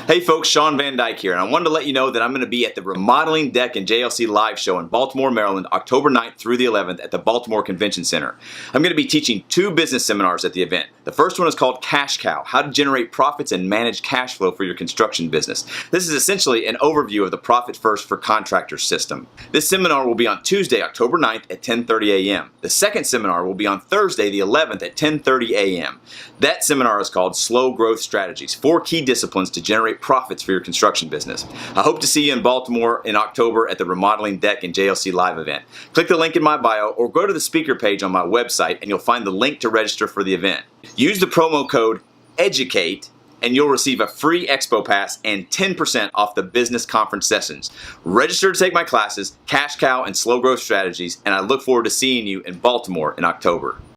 Hey folks, Shawn Van Dyke here, and I wanted to let you know that I'm going to be at the Remodeling Deck and JLC live show in Baltimore, Maryland, October 9th through the 11th at the Baltimore Convention Center. I'm going to be teaching 2 business seminars at the event. The first one is called Cash Cow, how to generate profits and manage cash flow for your construction business. This is essentially an overview of the Profit First for Contractors system. This seminar will be on Tuesday, October 9th at 10:30 a.m. The second seminar will be on Thursday, the 11th at 10:30 a.m. That seminar is called Slow Growth Strategies, 4 key disciplines to generate profits for your construction business. I hope to see you in Baltimore in October at the Remodeling Deck and JLC live event. Click the link in my bio or go to the speaker page on my website and you'll find the link to register for the event. Use the promo code EDUCATE and you'll receive a free Expo Pass and 10% off the business conference sessions. Register to take my classes, Cash Cow and Slow Growth Strategies, and I look forward to seeing you in Baltimore in October.